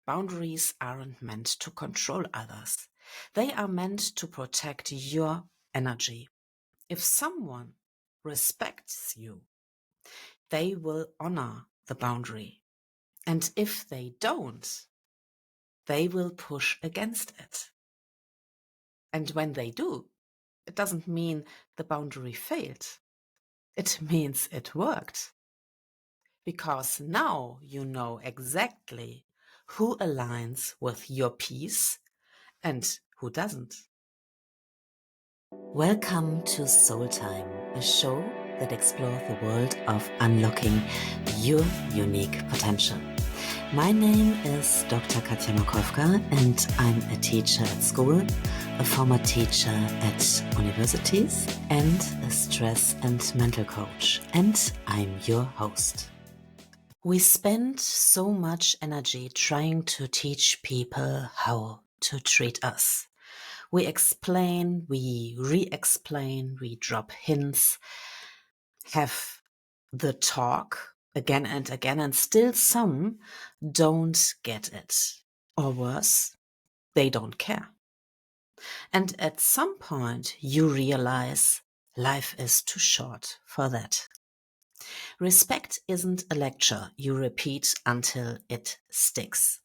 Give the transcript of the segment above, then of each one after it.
Boundaries aren't meant to control others. They are meant to protect your energy. If someone respects you, they will honor the boundary. And if they don't, they will push against it. And when they do, it doesn't mean the boundary failed. It means it worked. Because now you know exactly who aligns with your peace and who doesn't. Welcome to Soul Time, a show that explores the world of unlocking your unique potential. My name is Dr. Katja Makowka, and I'm a teacher at school, a former teacher at universities, and a stress and mental coach. And I'm your host. We spend so much energy trying to teach people how to treat us. We explain, we re-explain, we drop hints, have the talk again and again, and still some don't get it. Or worse, they don't care. And at some point you realize life is too short for that. Respect isn't a lecture you repeat until it sticks.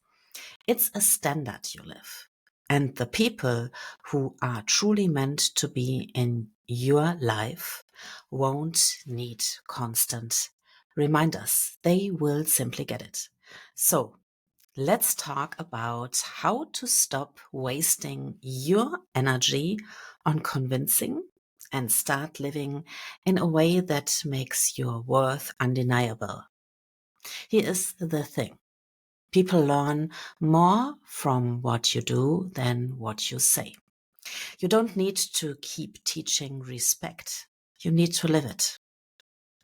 It's a standard you live. And the people who are truly meant to be in your life won't need constant reminders. They will simply get it. So let's talk about how to stop wasting your energy on convincing and start living in a way that makes your worth undeniable. Here is the thing. People learn more from what you do than what you say. You don't need to keep teaching respect. You need to live it.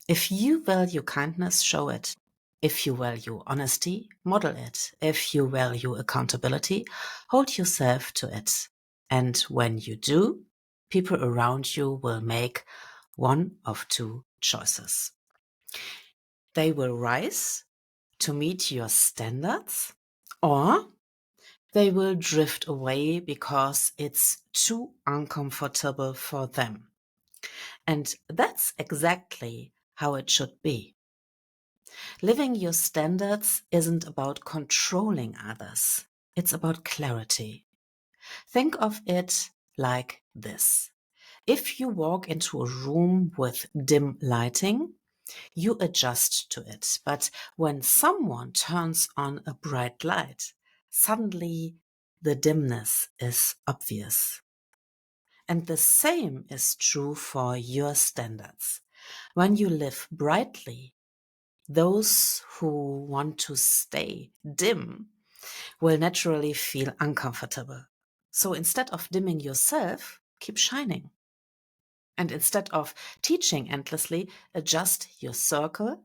If you value kindness, show it. If you value honesty, model it. If you value accountability, hold yourself to it. And when you do, people around you will make one of two choices. They will rise to meet your standards, or they will drift away because it's too uncomfortable for them. And that's exactly how it should be. Living your standards isn't about controlling others. It's about clarity. Think of it like this. If you walk into a room with dim lighting, you adjust to it. But when someone turns on a bright light, suddenly the dimness is obvious. And the same is true for your standards. When you live brightly, those who want to stay dim will naturally feel uncomfortable. So instead of dimming yourself, keep shining. And instead of teaching endlessly, adjust your circle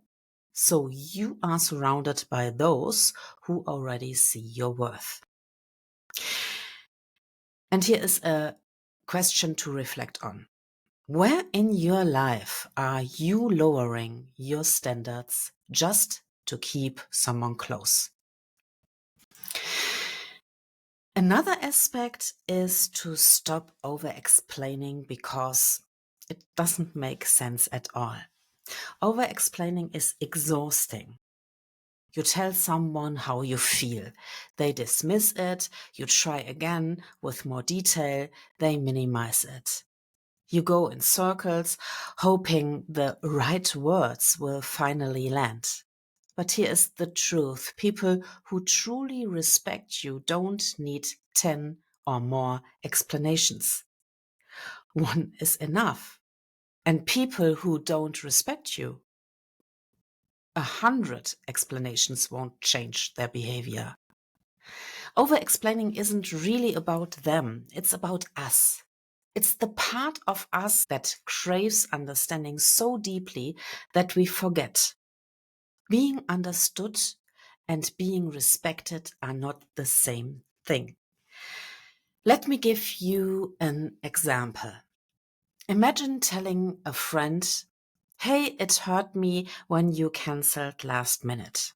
so you are surrounded by those who already see your worth. And here is a question to reflect on. Where in your life are you lowering your standards just to keep someone close? Another aspect is to stop over-explaining because it doesn't make sense at all. Over-explaining is exhausting. You tell someone how you feel. They dismiss it. You try again with more detail. They minimize it. You go in circles, hoping the right words will finally land. But here is the truth. People who truly respect you don't need 10 or more explanations. One is enough. And people who don't respect you, 100 explanations won't change their behavior. Over-explaining isn't really about them. It's about us. It's the part of us that craves understanding so deeply that we forget. Being understood and being respected are not the same thing. Let me give you an example. Imagine telling a friend, "Hey, it hurt me when you cancelled last minute."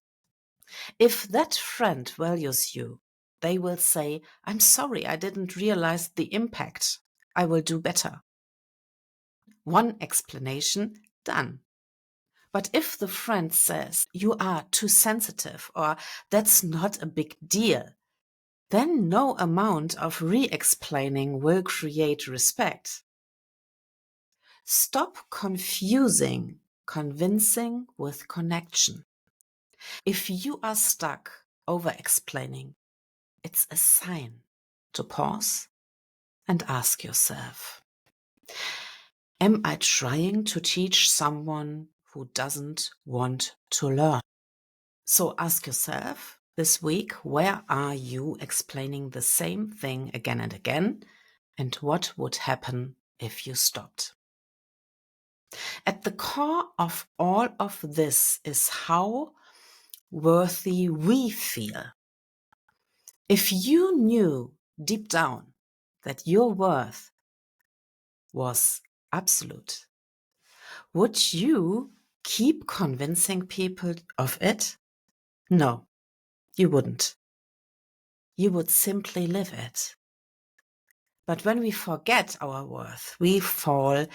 If that friend values you, they will say, I'm sorry, I didn't realize the impact. I will do better. One explanation, done. But if the friend says, you are too sensitive or that's not a big deal, then no amount of re-explaining will create respect. Stop confusing convincing with connection. If you are stuck over-explaining, it's a sign to pause and ask yourself, am I trying to teach someone who doesn't want to learn? So ask yourself this week, where are you explaining the same thing again and again? And what would happen if you stopped? At the core of all of this is how worthy we feel. If you knew deep down that your worth was absolute, would you keep convincing people of it? No, you wouldn't. You would simply live it. But when we forget our worth, we fall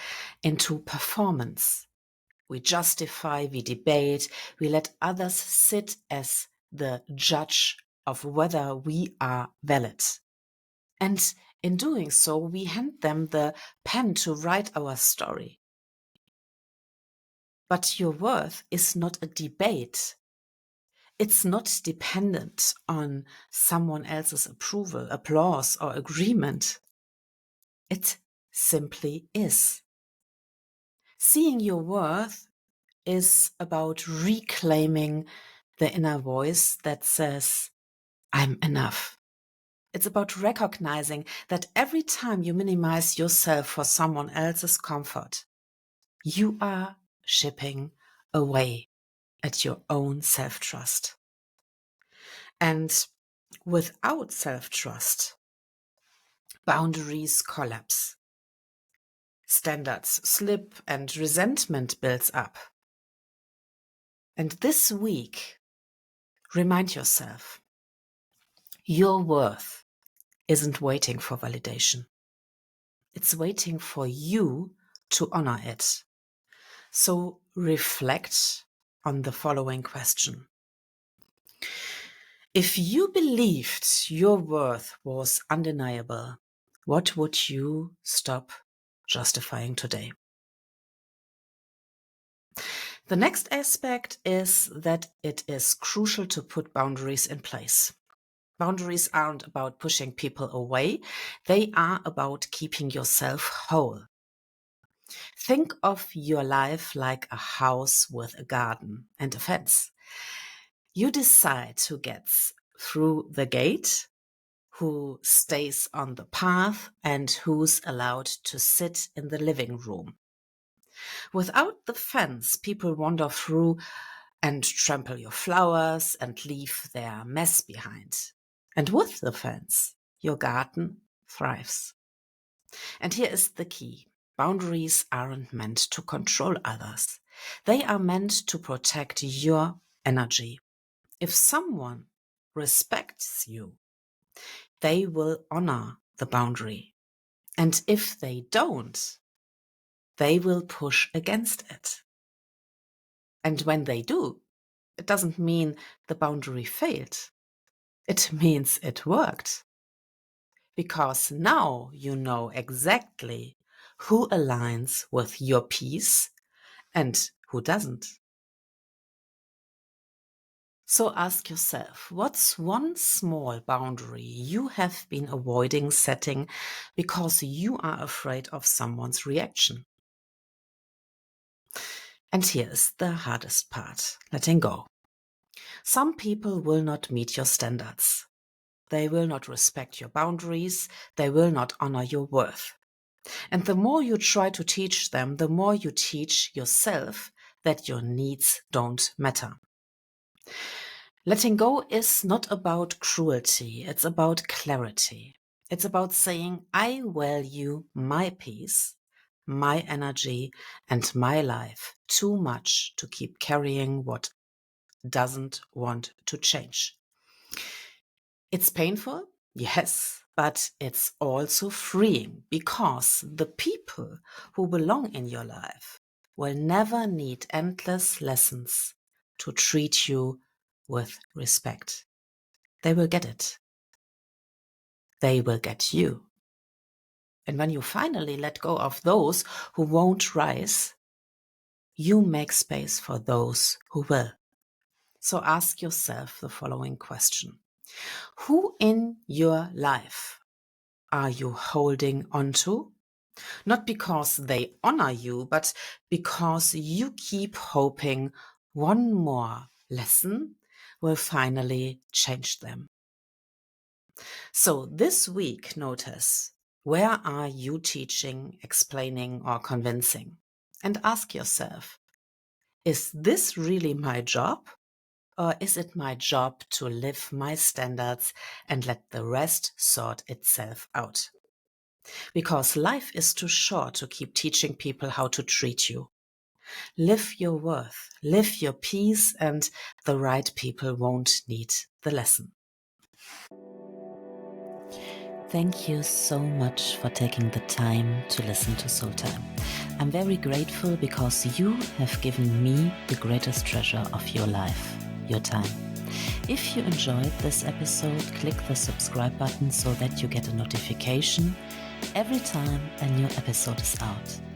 into performance. We justify, we debate, we let others sit as the judge of whether we are valid. And in doing so, we hand them the pen to write our story. But your worth is not a debate. It's not dependent on someone else's approval, applause, or agreement. It simply is. Seeing your worth is about reclaiming the inner voice that says, I'm enough. It's about recognizing that every time you minimize yourself for someone else's comfort, you are chipping away at your own self-trust. And without self-trust, boundaries collapse. Standards slip and resentment builds up. And this week, remind yourself, your worth isn't waiting for validation. It's waiting for you to honor it. So reflect on the following question. If you believed your worth was undeniable, what would you stop justifying today? The next aspect is that it is crucial to put boundaries in place. Boundaries aren't about pushing people away. They are about keeping yourself whole. Think of your life like a house with a garden and a fence. You decide who gets through the gate, who stays on the path, and who's allowed to sit in the living room. Without the fence, people wander through and trample your flowers and leave their mess behind. And with the fence, your garden thrives. And here is the key. Boundaries aren't meant to control others. They are meant to protect your energy. If someone respects you, they will honor the boundary. And if they don't, they will push against it. And when they do, it doesn't mean the boundary failed. It means it worked. Because now you know exactly who aligns with your peace and who doesn't. So ask yourself, what's one small boundary you have been avoiding setting because you are afraid of someone's reaction? And here's the hardest part, letting go. Some people will not meet your standards. They will not respect your boundaries. They will not honor your worth. And the more you try to teach them, the more you teach yourself that your needs don't matter. Letting go is not about cruelty. It's about clarity. It's about saying, I value my peace, my energy, and my life too much to keep carrying what doesn't want to change. It's painful, yes, but it's also freeing because the people who belong in your life will never need endless lessons to treat you with respect. They will get it. They will get you. And when you finally let go of those who won't rise, you make space for those who will. So ask yourself the following question. Who in your life are you holding on to? Not because they honor you, but because you keep hoping one more lesson will finally change them. So this week, notice, where are you teaching, explaining, or convincing? And ask yourself, is this really my job? Or is it my job to live my standards and let the rest sort itself out? Because life is too short to keep teaching people how to treat you. Live your worth, live your peace, and the right people won't need the lesson. Thank you so much for taking the time to listen to Soul Time. I'm very grateful because you have given me the greatest treasure of your life, your time. If you enjoyed this episode, click the subscribe button so that you get a notification every time a new episode is out.